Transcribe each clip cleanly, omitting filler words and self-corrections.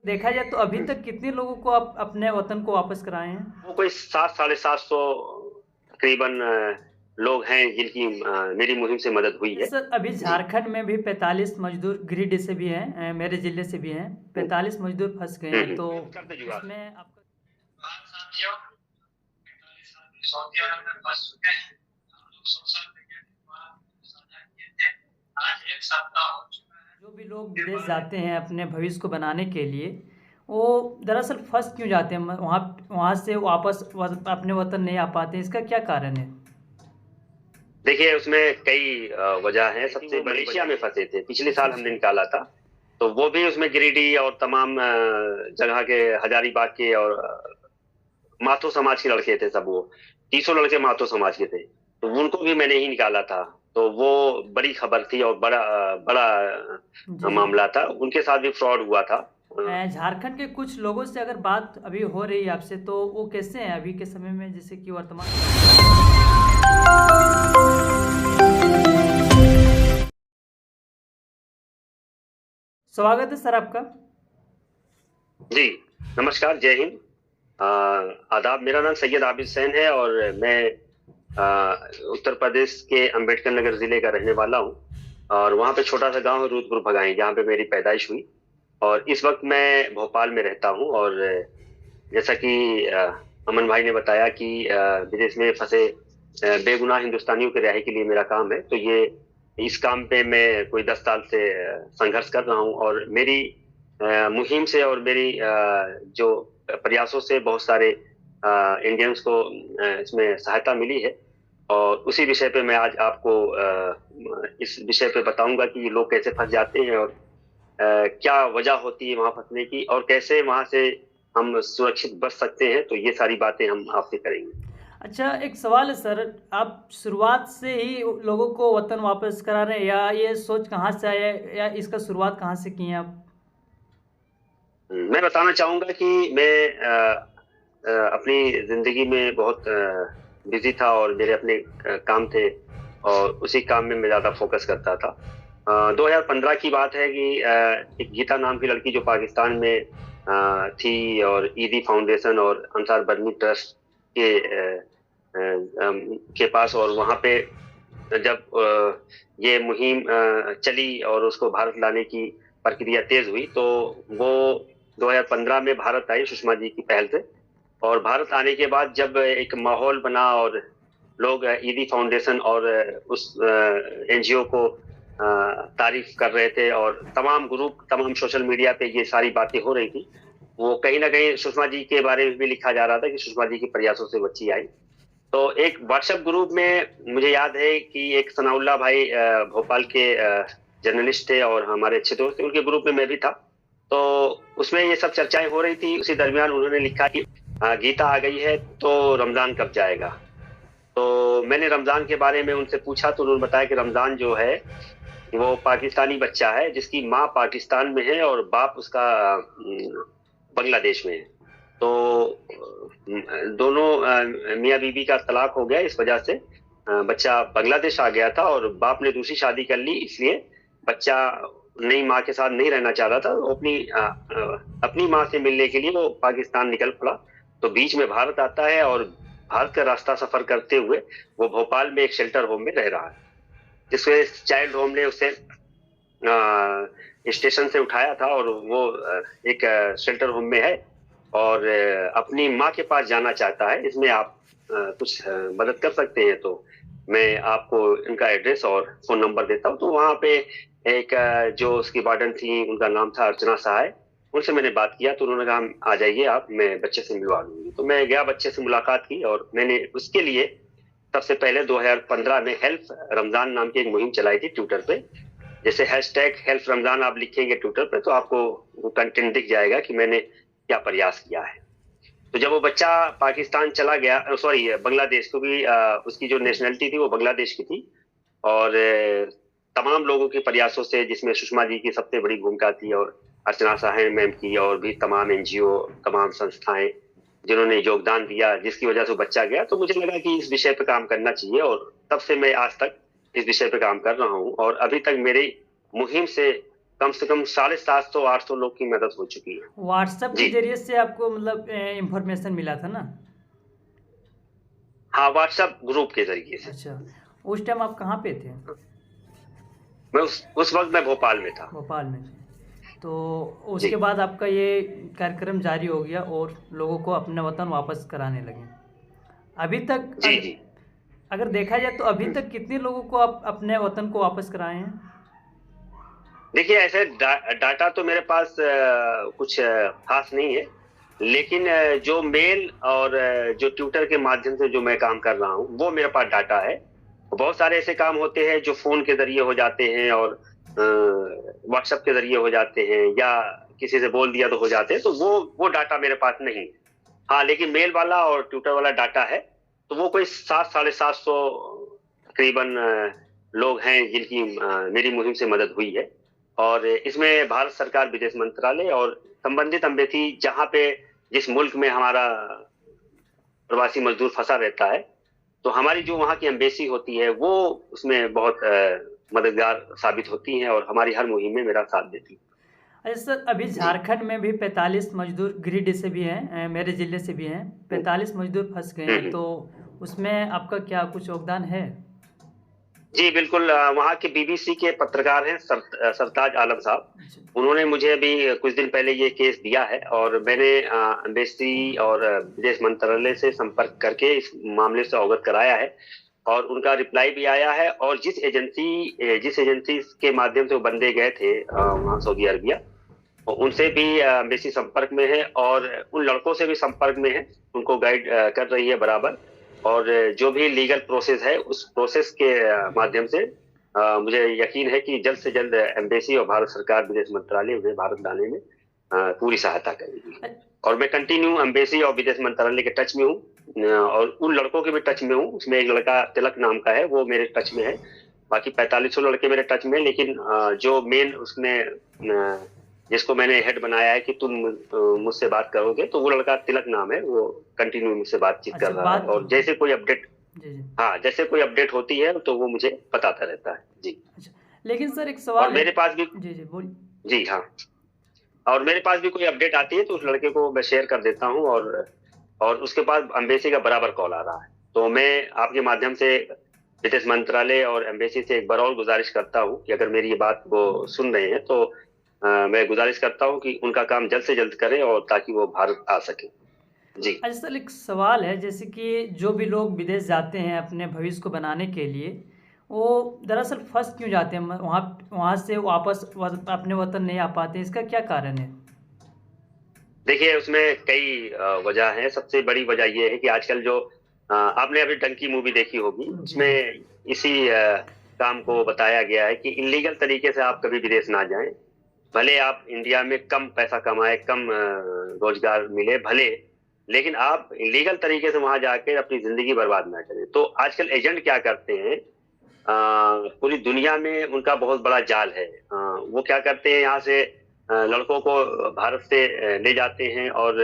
देखा जाए तो अभी तक कितने लोगों को आप अपने वतन को वापस कराए हैं? वो कोई 700 साढ़े 700 तकरीबन लोग हैं जिनकी मेरी मुहिम से मदद हुई है। सर अभी जी। झारखंड में भी 45 मजदूर गिरिडीह से भी हैं, मेरे जिले से भी हैं। हम्म, 45 मजदूर फंस गए हैं, तो करते जुगाड़। इसमें आपका साथियों, 45 आदमी सऊदी अरब में फंस चुके हैं। हम लोग सोशल मीडिया के द्वारा साझा किए थे। आज एक सप्ताह हो चुका है। जो भी लोग के विदेश बारे जाते हैं अपने भविष्य को बनाने के लिए, वो दरअसल फंस क्यों जाते हैं वहाँ वहाँ से वापस अपने वतन नहीं आ पाते, इसका क्या कारण है? देखिए, उसमें कई वजह है। सबसे मलेशिया में फंसे थे, पिछले अच्छा साल हमने अच्छा। निकाला था। तो वो भी उसमें गिरिडीह और तमाम जगह के, हजारीबाग के और माथुर समाज के लड़के थे सब। वो 300 लड़के माथुर समाज के थे, तो उनको भी मैंने ही निकाला था। तो वो बड़ी खबर थी और बड़ा बड़ा जी जी। मामला था। उनके साथ भी फ्रॉड हुआ था। झारखंड के कुछ लोगों से अगर बात अभी हो रही है आपसे, तो वो कैसे हैं अभी के समय में, जैसे कि वर्तमान? स्वागत है सर आपका। जी, नमस्कार, जय हिंद। अ, आदाब। मेरा नाम सैयद आबिद हुसैन है और मैं उत्तर प्रदेश के अंबेडकर नगर जिले का रहने वाला हूँ। और वहाँ पे छोटा सा गांव है रूदपुर भगाई, जहाँ पे मेरी पैदाइश हुई। और इस वक्त मैं भोपाल में रहता हूँ। और जैसा कि अमन भाई ने बताया कि विदेश में फंसे बेगुनाह हिंदुस्तानियों के रिहाई के लिए मेरा काम है, तो ये इस काम पे मैं कोई 10 साल से संघर्ष कर रहा हूँ। और मेरी मुहिम से और मेरी जो प्रयासों से बहुत सारे इंडियंस को इसमें सहायता मिली है। और उसी विषय पे मैं आज आपको इस विषय पे बताऊंगा कि लोग कैसे फंस जाते हैं और क्या वजह होती है वहां फंसने की, और कैसे वहां से हम सुरक्षित बच सकते हैं। तो ये सारी बातें हम आपसे करेंगे। अच्छा, एक सवाल है सर। आप शुरुआत से ही लोगों को वतन वापस करा रहे हैं, या ये सोच कहाँ से आया है, या इसका शुरुआत कहाँ से की हैं आप? मैं बताना चाहूंगा कि मैं अपनी जिंदगी में बहुत बिजी था और मेरे अपने काम थे। और उसी काम में मैं ज्यादा फोकस करता था। 2015 की बात है कि एक गीता नाम की लड़की जो पाकिस्तान में थी, और ईदी फाउंडेशन और अंसार बरनी ट्रस्ट के के पास, और वहां पे जब ये मुहिम चली और उसको भारत लाने की प्रक्रिया तेज हुई, तो वो 2015 में भारत आई सुषमा जी की पहल से। और भारत आने के बाद जब एक माहौल बना और लोग ईदी फाउंडेशन और उस एनजीओ को तारीफ कर रहे थे, और तमाम ग्रुप तमाम सोशल मीडिया पे ये सारी बातें हो रही थी, वो कहीं ना कहीं सुषमा जी के बारे में भी लिखा जा रहा था कि सुषमा जी के प्रयासों से बच्ची आई। तो एक व्हाट्सएप ग्रुप में मुझे याद है कि एक सनाउल्लाह भाई भोपाल के जर्नलिस्ट थे और हमारे अच्छे दोस्त थे, उनके ग्रुप में मैं भी था। तो उसमें ये सब चर्चाएं हो रही थी। उसी दरमियान उन्होंने लिखा कि गीता आ गई है तो रमजान कब जाएगा। तो मैंने रमजान के बारे में उनसे पूछा, तो उन्होंने बताया कि रमजान जो है वो पाकिस्तानी बच्चा है जिसकी माँ पाकिस्तान में है और बाप उसका बांग्लादेश में है। तो दोनों मियाँ बीबी का तलाक हो गया, इस वजह से बच्चा बांग्लादेश आ गया था, और बाप ने दूसरी शादी कर ली, इसलिए बच्चा नई माँ के साथ नहीं रहना चाह रहा था। वो अपनी माँ से मिलने के लिए वो पाकिस्तान निकल पड़ा। तो बीच में भारत आता है, और भारत का रास्ता सफर करते हुए वो भोपाल में एक शेल्टर होम में रह रहा है, जिसके चाइल्ड होम ने उसे स्टेशन से उठाया था, और वो एक शेल्टर होम में है और अपनी माँ के पास जाना चाहता है। इसमें आप कुछ मदद कर सकते हैं, तो मैं आपको इनका एड्रेस और फोन नंबर देता हूँ। तो वहाँ पे एक जो उसकी वार्डन थी, उनका नाम था अर्चना सहाय। उनसे मैंने बात किया, तो उन्होंने कहा आ जाइए आप, मैं बच्चे से मिलवा दूंगी। तो मैं गया, बच्चे से मुलाकात की, और मैंने उसके लिए सबसे पहले 2015 में हेल्प रमजान नाम की एक मुहिम चलाई थी ट्विटर पे। जैसे हैशटैग हेल्प रमजान आप लिखेंगे ट्विटर पे, तो आपको वो कंटेंट दिख जाएगा कि मैंने क्या प्रयास किया है। तो जब वो बच्चा पाकिस्तान चला गया, सॉरी बांग्लादेश, क्योंकि उसकी जो नेशनलिटी थी वो बांग्लादेश की थी। और तमाम लोगों के प्रयासों से, जिसमें सुषमा जी की सबसे बड़ी भूमिका थी, और अर्चना साहनी मैम की, और भी तमाम एनजीओ, तमाम संस्थाएं जिन्होंने योगदान दिया, जिसकी वजह से वो बच्चा गया, तो मुझे लगा कि इस विषय पे काम करना चाहिए। और तब से मैं आज तक इस विषय पे काम कर रहा हूँ। और अभी तक मेरी मुहिम से कम से कम 750-800 लोग की मदद हो चुकी है। व्हाट्सएप के जी। जरिए से आपको मतलब इंफॉर्मेशन मिला था ना? हाँ, व्हाट्सएप ग्रुप के ज़रिए से। अच्छा, उस टाइम आप कहाँ पे थे? मैं उस वक़्त मैं भोपाल में था। भोपाल में थे। तो जी। उसके बाद आपका ये कार्यक्रम जारी हो गया और लोगों को अपना वतन वापस कराने लगे। अभी तक जी, जी। अगर देखा जाए तो अभी तक कितने लोगों को आप अपने वतन को वापस कराए हैं? देखिए ऐसे डाटा तो मेरे पास कुछ ख़ास नहीं है। लेकिन जो मेल और जो ट्विटर के माध्यम से जो मैं काम कर रहा हूँ, वो मेरे पास डाटा है। बहुत सारे ऐसे काम होते हैं जो फ़ोन के ज़रिए हो जाते हैं और व्हाट्सएप के ज़रिए हो जाते हैं या किसी से बोल दिया तो हो जाते हैं, तो वो डाटा मेरे पास नहीं है। हाँ, लेकिन मेल वाला और ट्विटर वाला डाटा है, तो वो कोई 7 साढ़े 700 तकरीबन लोग हैं जिनकी मेरी मुहिम से मदद हुई है। और इसमें भारत सरकार, विदेश मंत्रालय और संबंधित अमेठी जहाँ पे जिस मुल्क में हमारा प्रवासी मजदूर फंसा रहता है, तो हमारी जो वहाँ की एम्बेसी होती है, वो उसमें बहुत मददगार साबित होती हैं और हमारी हर मुहिम में मेरा साथ देती है। अच्छा सर, अभी जी। झारखंड में भी 45 मजदूर गिरिडीह से भी हैं, मेरे ज़िले से भी हैं। हुँ। 45 मजदूर फँस गए हुँ, हैं, हुँ। तो उसमें आपका क्या कुछ योगदान है? जी, बिल्कुल वहाँ के बीबीसी के पत्रकार हैं सरताज आलम साहब। अच्छा। उन्होंने मुझे अभी कुछ दिन पहले ये केस दिया है और मैंने एम्बेसी और विदेश मंत्रालय से संपर्क करके इस मामले से अवगत कराया है और उनका रिप्लाई भी आया है और जिस एजेंसी के माध्यम से वो बंदे गए थे वहाँ सऊदी अरबिया, उनसे भी एम्बेसी संपर्क में है और उन लड़कों से भी संपर्क में है, उनको गाइड कर रही है बराबर। और जो भी लीगल प्रोसेस है, उस प्रोसेस के माध्यम से मुझे यकीन है कि जल्द से जल्द एम्बेसी और भारत सरकार, विदेश मंत्रालय उन्हें भारत लाने में पूरी सहायता करेगी। और मैं कंटिन्यू एम्बेसी और विदेश मंत्रालय के टच में हूँ और उन लड़कों के भी टच में हूँ। उसमें एक लड़का तिलक नाम का है, वो मेरे टच में है। बाकी 45 लड़के मेरे टच में हैं, लेकिन जो मेन उसने जिसको मैंने हेड बनाया है कि तुम मुझसे बात करोगे, तो वो लड़का तिलक नाम है, वो कंटिन्यू मुझसे बातचीत कर अच्छा, रहा है और जैसे कोई अपडेट जी, जी। हाँ, जैसे कोई अपडेट होती है तो वो मुझे बताता रहता है। जी। अच्छा, लेकिन सर एक और सवाल है। मेरे पास भी जी, जी, बोलिए। जी, हाँ। और मेरे पास भी कोई अपडेट आती है तो उस लड़के को मैं शेयर कर देता हूँ और उसके पास एम्बेसी का बराबर कॉल आ रहा है। तो मैं आपके माध्यम से विदेश मंत्रालय और एम्बेसी से एक बार और गुज़ारिश करता हूँ कि अगर मेरी ये बात वो सुन रहे हैं तो मैं गुज़ारिश करता हूँ कि उनका काम जल्द से जल्द करें और ताकि वो भारत आ सकें। जी। अच्छा सर, एक सवाल है, जैसे कि जो भी लोग विदेश जाते हैं अपने भविष्य को बनाने के लिए, वो दरअसल फँस क्यों जाते हैं? वहाँ वहाँ से वापस अपने वतन नहीं आ पाते, इसका क्या कारण है? देखिए, उसमें कई वजह हैं। सबसे बड़ी वजह ये है कि आजकल जो आपने अभी डंकी मूवी देखी होगी, जी, जी। उसमें इसी काम को बताया गया है कि इल्लीगल तरीके से आप कभी विदेश ना जाएँ। भले आप इंडिया में कम पैसा कमाएँ, कम रोज़गार मिले भले, लेकिन आप इल्लीगल तरीके से वहाँ जाके अपनी ज़िंदगी बर्बाद ना करें। तो आजकल एजेंट क्या करते हैं पूरी दुनिया में उनका बहुत बड़ा जाल है। वो क्या करते हैं यहाँ से लड़कों को भारत से ले जाते हैं और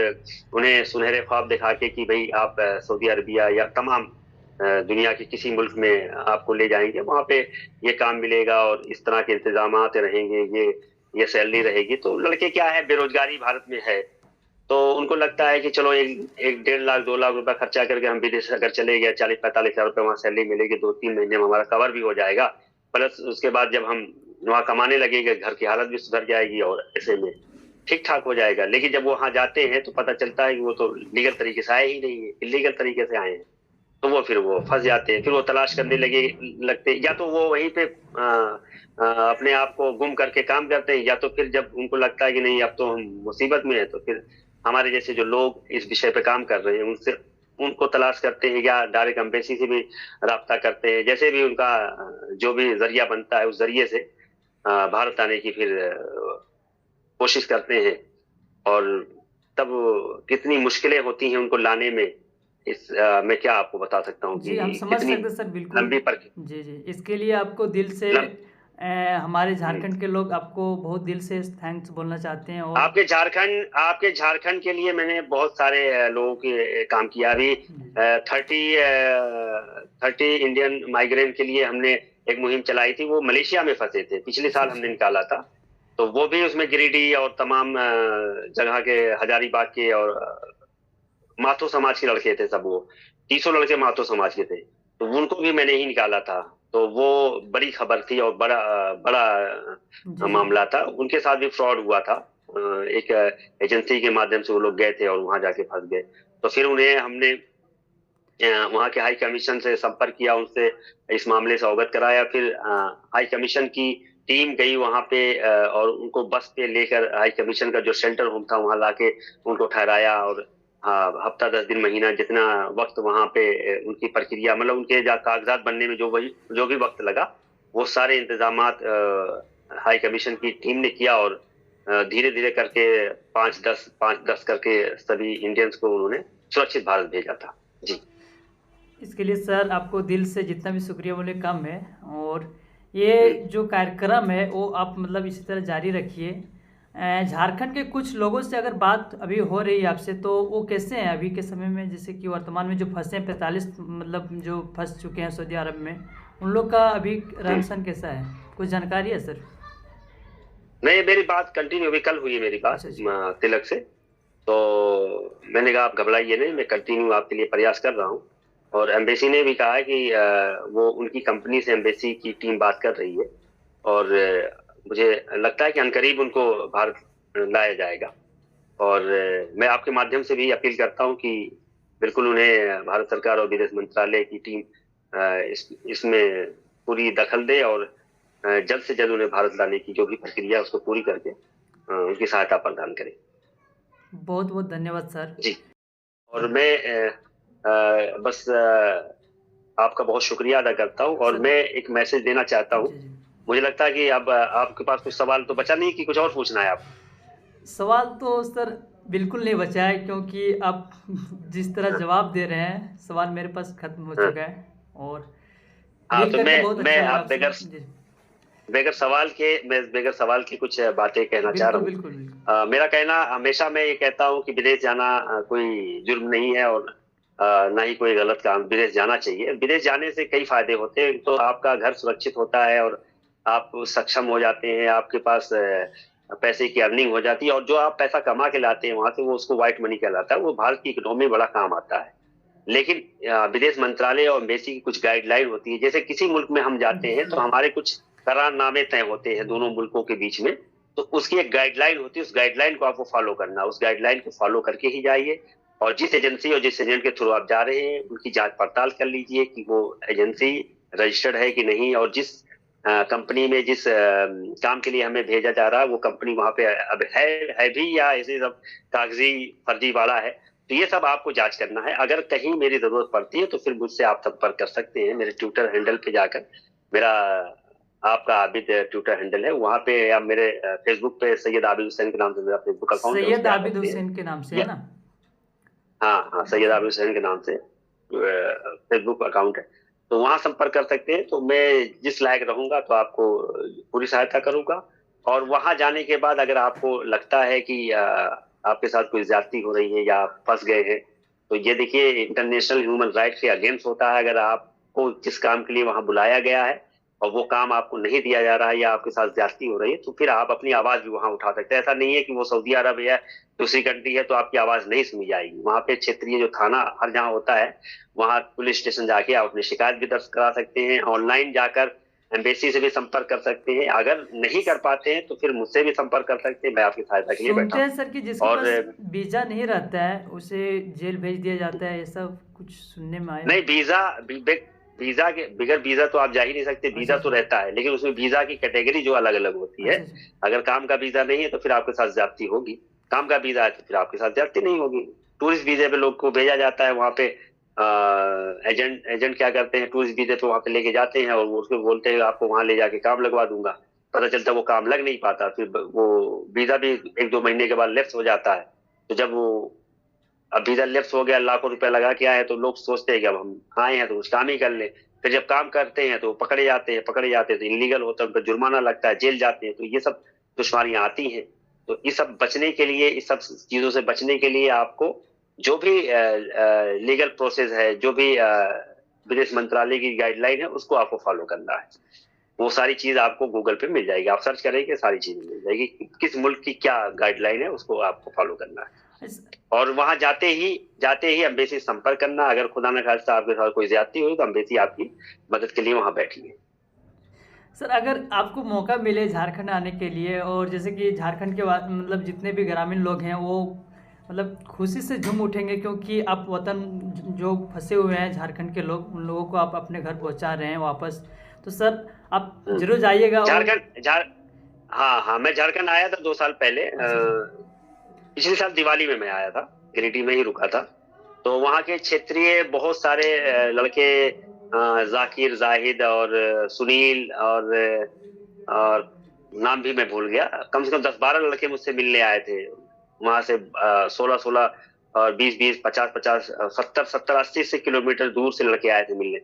उन्हें सुनहरे ख्वाब दिखा के कि भई आप सऊदी अरबिया या तमाम दुनिया के किसी मुल्क में आपको ले जाएँगे, वहाँ पे ये काम मिलेगा और इस तरह के इंतज़ामात रहेंगे, ये सैलरी रहेगी। तो लड़के क्या है बेरोज़गारी भारत में है, तो उनको लगता है कि चलो एक 1.5 लाख 2 लाख रुपए खर्चा करके हम विदेश अगर चले गए 40-45 हज़ार रुपए वहाँ सैलरी मिलेगी 2-3 महीने में हमारा कवर भी हो जाएगा। प्लस उसके बाद जब हम वहाँ कमाने लगेंगे घर की हालत भी सुधर जाएगी और ऐसे में ठीक-ठाक हो जाएगा। लेकिन जब वो वहाँ जाते हैं तो पता चलता है कि वो तो लीगल तरीके से आए ही नहीं है, इल्लीगल तरीके से आए हैं। तो वो फँस जाते हैं। फिर वो तलाश करने लगते हैं या तो वो वहीं पे अपने आप को गुम करके काम करते हैं या तो फिर जब उनको लगता है कि नहीं अब तो हम मुसीबत में हैं तो फिर हमारे जैसे जो लोग इस विषय पे काम कर रहे हैं उनसे उनको तलाश करते हैं या डायरेक्ट एम्बेसी से भी राब्ता करते हैं। जैसे भी उनका जो भी ज़रिया बनता है उस ज़रिए से भारत आने की फिर कोशिश करते हैं और तब कितनी मुश्किलें होती हैं उनको लाने में मैं क्या आपको बता सकता हूँ जी, हम कि समझ कितनी सकते हैं सर, बिल्कुल। लंबी पर जी, जी। इसके लिए आपको दिल से लब हमारे हुँ। झारखंड के लोग आपको बहुत दिल से थैंक्स बोलना चाहते हैं और आपके झारखंड के लिए मैंने बहुत सारे लोगों के काम किया। अभी जी, 30 इंडियन माइग्रेंट के लिए हमने एक मुहिम चलाई थी, वो मलेशिया में फँसे थे। पिछले अच्छा, साल हमने अच्छा। निकाला था। तो वो भी उसमें गिरिडीह और तमाम जगह के, हजारीबाग के और माथुर समाज के लड़के थे सब। वो 300 लड़के माथुर समाज के थे, तो उनको भी मैंने ही निकाला था। तो वो बड़ी खबर थी और बड़ा बड़ा जी जी। मामला था। उनके साथ भी फ्रॉड हुआ था। एक एजेंसी के माध्यम से वो लोग गए थे और वहां जाके फंस गए। तो फिर उन्हें हमने वहां के हाई कमीशन से संपर्क किया, उनसे इस मामले से अवगत कराया। फिर हाई कमीशन की टीम गई वहां पे और उनको बस पे लेकर हाई कमीशन का जो शेल्टर होम था वहां लाके उनको ठहराया। और हफ्ता 10 दिन महीना जितना वक्त वहां पे उनकी प्रक्रिया, मतलब उनके कागजात बनने में जो भी वक्त लगा, वो सारे इंतजामात हाई कमीशन की टीम ने किया। और धीरे धीरे करके 5-10 करके सभी इंडियंस को उन्होंने सुरक्षित भारत भेजा था। जी। इसके लिए सर आपको दिल से जितना भी शुक्रिया बोले कम है। और ये जो कार्यक्रम है वो आप मतलब इसी तरह जारी रखिए। झारखंड के कुछ लोगों से अगर बात अभी हो रही है आपसे, तो वो कैसे हैं अभी के समय में, जैसे कि वर्तमान में जो फंसे हैं 45 मतलब जो फंस चुके हैं सऊदी अरब में, उन लोग का अभी रहन सहन कैसा है, कुछ जानकारी है सर? नहीं, मेरी बात कंटिन्यू अभी कल हुई है मेरी बात अच्छा जी। तिलक से। तो मैंने कहा आप घबराइए नहीं, मैं कंटिन्यू आपके लिए प्रयास कर रहा हूँ। और एम्बेसी ने भी कहा है कि वो उनकी कंपनी से एम्बेसी की टीम बात कर रही है। और मुझे लगता है कि अनकरीब उनको भारत लाया जाएगा। और मैं आपके माध्यम से भी अपील करता हूँ कि बिल्कुल उन्हें भारत सरकार और विदेश मंत्रालय की टीम इसमें पूरी दखल दे और जल्द से जल्द उन्हें भारत लाने की जो भी प्रक्रिया है उसको पूरी करके उनकी सहायता प्रदान करें। बहुत बहुत धन्यवाद सर। जी। और मैं बस आपका बहुत शुक्रिया अदा करता हूँ। और सर मैं एक मैसेज देना चाहता हूँ। जी जी। मुझे लगता है कि अब आपके पास कुछ सवाल तो बचा नहीं कि कुछ और पूछना है आपको। सवाल तो सर बिल्कुल नहीं बचा है, क्योंकि आप जिस तरह हाँ, जवाब दे रहे हैं सवाल मेरे पास खत्म हो हाँ। चुका है। और हाँ, डील तो करके बहुत मैं अच्छा लगा आप आपसे बगैर जी। बगैर सवाल की कुछ बातें कहना चाह रहा बिल्कुल हूँ। बिल्कुल बिल्कुल। मेरा कहना हमेशा मैं ये कहता हूँ कि विदेश जाना कोई जुर्म नहीं है। और ना ही कोई गलत काम। विदेश जाना चाहिए। विदेश जाने से कई फायदे होते हैं। तो आपका घर सुरक्षित होता है और आप सक्षम हो जाते हैं। आपके पास पैसे की अर्निंग हो जाती है। और जो आप पैसा कमा के लाते हैं वहां से, वो उसको व्हाइट मनी कहलाता है। वो भारत की इकोनॉमी में बड़ा काम आता है। लेकिन विदेश मंत्रालय और एम्बेसी की कुछ गाइडलाइन होती है। जैसे किसी मुल्क में हम जाते हैं तो हमारे कुछ करारनामे तय होते हैं दोनों मुल्कों के बीच में। तो उसकी एक गाइडलाइन होती है। उस गाइडलाइन को आपको फॉलो करना, उस गाइडलाइन को फॉलो करके ही जाइए। और जिस एजेंसी और जिस एजेंट के थ्रू आप जा रहे हैं उनकी जांच पड़ताल कर लीजिए कि वो एजेंसी रजिस्टर्ड है कि नहीं। और जिस कंपनी में जिस काम के लिए हमें भेजा जा रहा है वो कंपनी वहां पे अब है भी, या ऐसे सब कागजी फर्जी वाला है। तो ये सब आपको जांच करना है। अगर कहीं मेरी जरूरत पड़ती है तो फिर मुझसे आप संपर्क कर सकते हैं मेरे ट्विटर हैंडल पे जाकर। मेरा आपका आबिद ट्विटर हैंडल है वहां पे, या मेरे फेसबुक पे सैयद आबिद हुसैन के नाम से मेरा फेसबुक अकाउंट है, उस सैयद पे आ आबिद सकते हैं। हुसैन के नाम से है या ना? हाँ हाँ, सैयद आबिद हुसैन के नाम से फेसबुक अकाउंट है। तो वहां संपर्क कर सकते हैं। तो मैं जिस लायक रहूंगा तो आपको पूरी सहायता करूंगा। और वहां जाने के बाद अगर आपको लगता है कि आपके साथ कोई ज्यादती हो रही है या आप फंस गए हैं, तो ये देखिए इंटरनेशनल ह्यूमन राइट के अगेंस्ट होता है। अगर आपको जिस काम के लिए वहां बुलाया गया है और वो काम आपको नहीं दिया जा रहा है या आपके साथ ज्यादती हो रही है, तो फिर आप अपनी आवाज भी वहां उठा सकते हैं। ऐसा नहीं है कि वो सऊदी अरब या दूसरी कंट्री है तो आपकी आवाज नहीं सुनी जाएगी। वहां पे क्षेत्रीय जो थाना हर जहाँ होता है वहां पुलिस स्टेशन जाके आप अपनी शिकायत भी दर्ज करा सकते हैं। ऑनलाइन जाकर एम्बेसी से भी संपर्क कर सकते हैं। अगर नहीं कर पाते हैं तो फिर मुझसे भी संपर्क कर सकते हैं। मैं आपकी सहायता के लिए बैठा सुनते हैं हूँ। सर कि जिसके और पास वीजा नहीं रहता है उसे जेल भेज दिया जाता है, ऐसा कुछ सुनने में आया। नहीं, वीजा के बगैर वीजा तो आप जा ही नहीं सकते। अच्छा वीजा तो अच्छा। रहता है लेकिन उसमें वीजा की कैटेगरी जो अलग अलग होती है। अच्छा अच्छा। अगर काम का वीजा नहीं है तो फिर आपके साथ ज्यादती होगी। काम का वीजा है तो फिर आपके साथ ज्यादती नहीं होगी। टूरिस्ट वीजे पे लोग को भेजा जाता है। वहां पे एजेंट एजेंट क्या करते हैं, टूरिस्ट वीजे पे वहां पे लेके जाते हैं और वो उसको बोलते हैं आपको वहां ले जाके काम लगवा दूंगा। पता चलता है वो काम लग नहीं पाता। फिर वो वीजा भी 1-2 महीने के बाद लेफ्ट हो जाता है। तो जब वो अब वीजा लेफ्ट हो गया, लाखों रुपए लगा के आए, तो लोग सोचते हैं कि अब हम आए हैं तो कुछ काम ही कर ले। फिर जब काम करते हैं तो पकड़े जाते हैं तो इलीगल होता है, उन पर जुर्माना लगता है, जेल जाते हैं। तो ये सब दुश्वारियां आती हैं। तो इस सब बचने के लिए, इस सब चीजों से बचने के लिए आपको जो भी लीगल प्रोसेस है, जो भी विदेश मंत्रालय की गाइडलाइन है, उसको आपको फॉलो करना है। वो सारी चीज आपको गूगल पे मिल जाएगी, आप सर्च करेंगे सारी चीज मिल जाएगी, किस मुल्क की क्या गाइडलाइन है उसको आपको फॉलो करना है। और वहां जाते ही अम्बेसी से संपर्क करना, अगर खुदा न खास्ता आपके साथ कोई ज्यादती हुई तो अम्बेसी आपकी मदद के लिए वहां बैठी है। सर अगर आपको मौका मिले झारखंड आने के लिए, और जैसे कि झारखंड के मतलब जितने भी ग्रामीण लोग हैं वो मतलब खुशी से झूम उठेंगे, क्योंकि आप वतन जो फंसे हुए हैं झारखंड के लोग, उन लोगों को आप अपने घर पहुंचा रहे हैं वापस। तो सर आप जरूर जाइएगा। और हाँ हाँ, मैं झारखंड आया था 2 साल पहले, अच्छा अच्छा। पिछले साल दिवाली में मैं आया था, गिरिडीह में ही रुका था। तो वहाँ के क्षेत्रीय बहुत सारे लड़के, जाकिर, जाहिद और सुनील और नाम भी मैं भूल गया, कम से कम 10-12 लड़के मुझसे मिलने आए थे वहां से, 16-16 और 20-20, 50-50, 70-70, 80 किलोमीटर दूर से लड़के आए थे मिलने।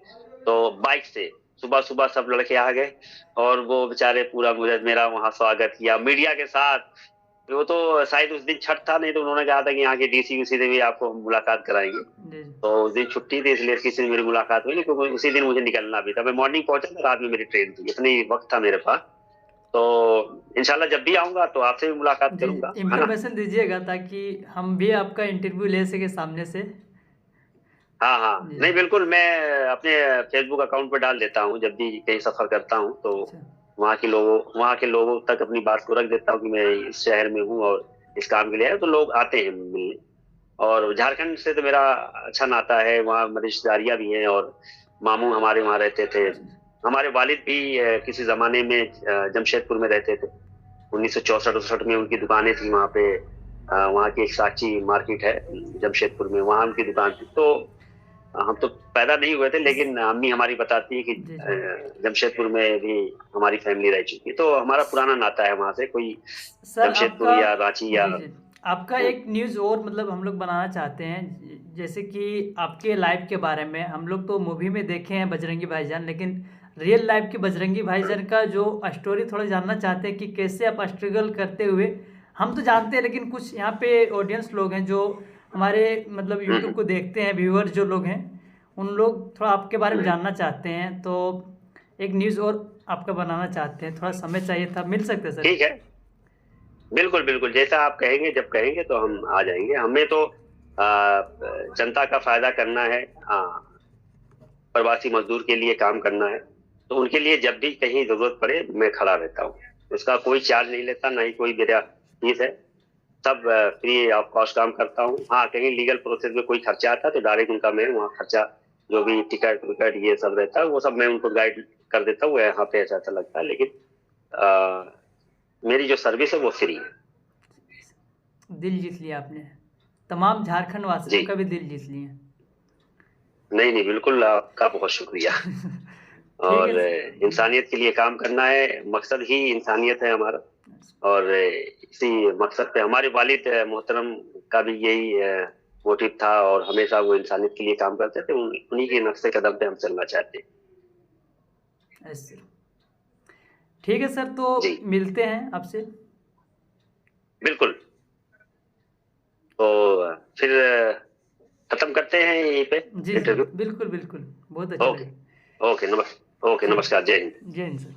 तो बाइक से सुबह सुबह सब लड़के आ गए और वो बेचारे पूरा मेरा वहां स्वागत किया मीडिया के साथ। वो तो शायद उस दिन छठ था, नहीं तो उन्होंने कहा था कि यहाँ के डीसी उसी से भी आपको मुलाकात कराएंगे। तो उस दिन छुट्टी थी, इसलिए किसी से मेरी मुलाकात हुई नहीं, क्योंकि उसी दिन मुझे निकलना भी था। मैं मॉर्निंग पहुंचा था, रात में मेरी ट्रेन थी, इतनी वक्त था मेरे पास। तो इंशाल्लाह जब भी आऊंगा तो आपसे भी मुलाकात जी, करूंगा, है ना। इंफॉर्मेशन दीजिएगा ताकि हम भी आपका इंटरव्यू ले सके सामने से। हाँ हाँ, जी। नहीं बिल्कुल, मैं अपने फेसबुक अकाउंट पर डाल देता हूँ जब भी कहीं सफर करता हूँ, तो अच्छा वहाँ के लोगों तक अपनी बात को रख देता हूँ कि मैं इस शहर में हूँ और इस काम के लिए आया, तो लोग आते हैं मिलने। और झारखंड से तो मेरा अच्छा नाता है, वहाँ मेरी रिश्तेदारियां भी हैं, और मामू हमारे वहाँ रहते थे। हमारे वालिद भी किसी जमाने में जमशेदपुर में रहते थे, 1964-68 में उनकी दुकानें थी वहाँ पे। वहाँ की एक साची मार्केट है जमशेदपुर में, वहाँ उनकी दुकान थी। तो हम तो पैदा नहीं हुए थे, लेकिन अम्मी हमारी बताती है कि जी जी। जमशेदपुर में भी हमारी फैमिली रह चुकी है, तो हमारा पुराना नाता है वहां से। कोई सर जमशेदपुर आपका, या रांची या जी जी, आपका एक न्यूज़ और मतलब हम लोग बनाना चाहते हैं, जैसे कि आपके लाइफ के बारे में। हम लोग तो मूवी में देखे हैं बजरंगी भाईजान, लेकिन रियल लाइफ की बजरंगी भाईजान का जो स्टोरी थोड़ा जानना चाहते हैं कि कैसे आप स्ट्रगल करते हुए। हम तो जानते हैं, लेकिन कुछ यहाँ पे ऑडियंस लोग हैं जो हमारे मतलब यूट्यूब को देखते हैं, व्यूअर जो लोग हैं, उन लोग थोड़ा आपके बारे में जानना चाहते हैं। तो एक न्यूज़ और आपका बनाना चाहते हैं, थोड़ा समय चाहिए था, मिल सकता है सर? ठीक है, बिल्कुल बिल्कुल, जैसा आप कहेंगे, जब कहेंगे तो हम आ जाएंगे। हमें तो जनता का फायदा करना है, प्रवासी मजदूर के लिए काम करना है, तो उनके लिए जब भी कहीं जरूरत पड़े मैं खड़ा रहता हूँ। उसका कोई चार्ज नहीं लेता, ना ही कोई मेरा फीस है, सब फ्री ऑफ कॉस्ट काम करता हूँ। हाँ, कहीं लीगल प्रोसेस में कोई खर्चा आता है तो डायरेक्ट उनका मैं वहाँ खर्चा, जो भी टिकट विकट ये सब रहता है, वो सब मैं उनको गाइड कर देता हूँ, यहाँ पे ऐसा लगता है। लेकिन मेरी जो सर्विस है वो फ्री है। दिल जीत लिया आपने, तमाम झारखंड जी, वासियों का भी दिल जीत लिए। नहीं नहीं, बिल्कुल, आपका बहुत शुक्रिया। ठीक है और इंसानियत के लिए काम करना है, मकसद ही इंसानियत है हमारा। और इसी मकसद पे हमारे वालिद मोहतरम का भी यही मोटिव था, और हमेशा वो इंसानियत के लिए काम करते थे। उन्हीं के नक्शे कदम पे हम चलना चाहते हैं। ऐसे। ठीक है सर, तो जी मिलते हैं आपसे। बिल्कुल। तो फिर खत्म करते हैं यहीं पे जी सर, इंटरव्यू। बिल्कुल बिल्कुल, बहुत अच्छा ओके, लगा। ओके, ठीक, नमस्कार, जय हिंद। जय हिंद सर।